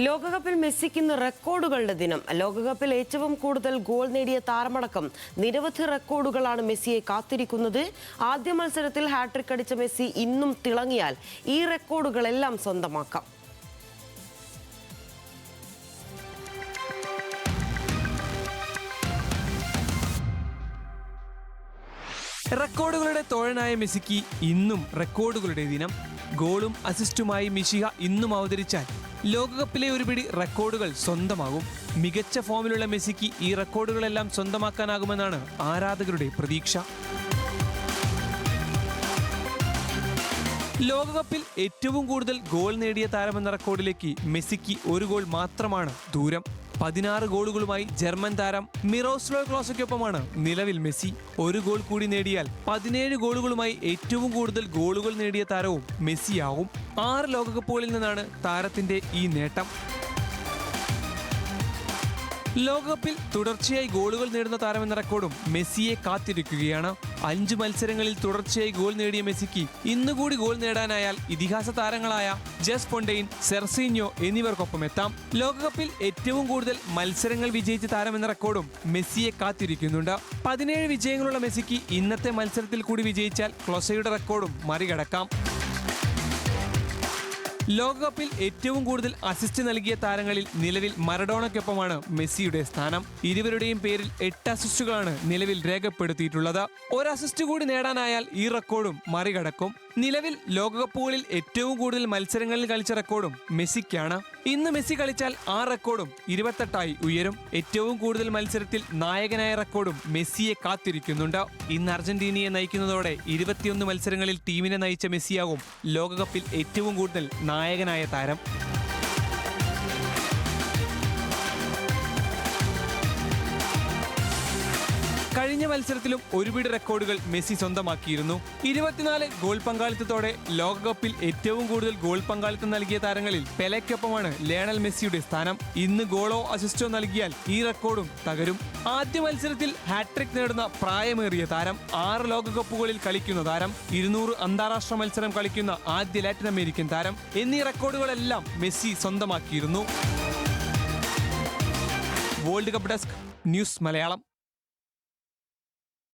ലോകകപ്പിൽ മെസ്സിക്ക് ഇന്ന് റെക്കോർഡുകളുടെ ദിനം. ലോകകപ്പിൽ ഏറ്റവും കൂടുതൽ ഗോൾ നേടിയ താരമടക്കം നിരവധി റെക്കോർഡുകളാണ് മെസ്സിയെ കാത്തിരിക്കുന്നത്. ആദ്യ മത്സരത്തിൽ ഹാട്രിക് അടിച്ച മെസ്സി ഇന്നും തിളങ്ങിയാൽ ഈ റെക്കോർഡുകളെല്ലാം സ്വന്തമാക്കാം. റെക്കോർഡുകളുടെ തോഴനായ മെസ്സിക്ക് ഇന്നും റെക്കോർഡുകളുടെ ദിനം. ഗോളും അസിസ്റ്റുമായി മിശിഹ ഇന്നും അവതരിച്ചാൽ ലോകകപ്പിലെ ഒരു പിടി റെക്കോർഡുകൾ സ്വന്തമാകും. മികച്ച ഫോമിലുള്ള മെസ്സിക്ക് ഈ റെക്കോർഡുകളെല്ലാം സ്വന്തമാക്കാനാകുമെന്നാണ് ആരാധകരുടെ പ്രതീക്ഷ. ലോകകപ്പിൽ ഏറ്റവും കൂടുതൽ ഗോൾ നേടിയ താരമെന്ന റെക്കോർഡിലേക്ക് മെസ്സിക്ക് ഒരു ഗോൾ മാത്രമാണ് ദൂരം. 16 ഗോളുകളുമായി ജർമ്മൻ താരം മിറോസ്ലാവ് ക്ലോസയ്ക്കൊപ്പമാണ് നിലവിൽ മെസ്സി. ഒരു ഗോൾ കൂടി നേടിയാൽ 17 ഗോളുകളുമായി ഏറ്റവും കൂടുതൽ ഗോളുകൾ നേടിയ താരവും മെസ്സിയാവും. 6 ലോകകപ്പുകളിൽ നിന്നാണ് താരത്തിന്റെ ഈ നേട്ടം. ലോകകപ്പിൽ തുടർച്ചയായി ഗോളുകൾ നേടുന്ന താരമെന്ന റെക്കോർഡും മെസ്സിയെ കാത്തിരിക്കുകയാണ്. 5 മത്സരങ്ങളിൽ തുടർച്ചയായി ഗോൾ നേടിയ മെസ്സിക്ക് ഇന്നുകൂടി ഗോൾ നേടാനായാൽ ഇതിഹാസ താരങ്ങളായ ജസ് ഫോണ്ടെയിൻ, സെർസീഞ്ഞോ എന്നിവർക്കൊപ്പം എത്താം. ലോകകപ്പിൽ ഏറ്റവും കൂടുതൽ മത്സരങ്ങൾ വിജയിച്ച താരമെന്ന റെക്കോർഡും മെസ്സിയെ കാത്തിരിക്കുന്നുണ്ട്. 17 വിജയങ്ങളുള്ള മെസ്സിക്ക് ഇന്നത്തെ മത്സരത്തിൽ കൂടി വിജയിച്ചാൽ ക്ലോസയുടെ റെക്കോർഡും മറികടക്കാം. ലോകകപ്പിൽ ഏറ്റവും കൂടുതൽ അസിസ്റ്റ് നൽകിയ താരങ്ങളിൽ നിലവിൽ മറഡോണയ്ക്കൊപ്പമാണ് മെസ്സിയുടെ സ്ഥാനം. ഇരുവരുടെയും പേരിൽ 8 അസിസ്റ്റുകളാണ് നിലവിൽ രേഖപ്പെടുത്തിയിട്ടുള്ളത്. ഒരു അസിസ്റ്റ് കൂടി നേടാനായാൽ ഈ റെക്കോർഡും മറികടക്കും. നിലവിൽ ലോകകപ്പുകളിൽ ഏറ്റവും കൂടുതൽ മത്സരങ്ങളിൽ കളിച്ച റെക്കോർഡും മെസ്സിക്കാണ്. ഇന്ന് മെസ്സി കളിച്ചാൽ ആ റെക്കോർഡും 28 ഉയരും. ഏറ്റവും കൂടുതൽ മത്സരത്തിൽ നായകനായ റെക്കോർഡും മെസ്സിയെ കാത്തിരിക്കുന്നുണ്ട്. ഇന്ന് അർജന്റീനയെ നയിക്കുന്നതോടെ 21 മത്സരങ്ങളിൽ ടീമിനെ നയിച്ച മെസ്സിയാകും ലോകകപ്പിൽ ഏറ്റവും കൂടുതൽ നായകനായ താരം. കഴിഞ്ഞ മത്സരത്തിലും ഒരുപിടി റെക്കോർഡുകൾ മെസ്സി സ്വന്തമാക്കിയിരുന്നു. 24 ഗോൾ പങ്കാളിത്തത്തോടെ ലോകകപ്പിൽ ഏറ്റവും കൂടുതൽ ഗോൾ പങ്കാളിത്തം നൽകിയ താരങ്ങളിൽ പെലെയ്ക്കൊപ്പമാണ് ലയണൽ മെസ്സിയുടെ സ്ഥാനം. ഇന്ന് ഗോളോ അസിസ്റ്റോ നൽകിയാൽ ഈ റെക്കോർഡും തകരും. ആദ്യ മത്സരത്തിൽ ഹാട്രിക് നേടുന്ന പ്രായമേറിയ താരം, 6 ലോകകപ്പുകളിൽ കളിക്കുന്ന താരം, 200 അന്താരാഷ്ട്ര മത്സരം കളിക്കുന്ന ആദ്യ ലാറ്റിൻ അമേരിക്കൻ താരം എന്നീ റെക്കോർഡുകളെല്ലാം മെസ്സി സ്വന്തമാക്കിയിരുന്നു. World cup desk, news Malayalam.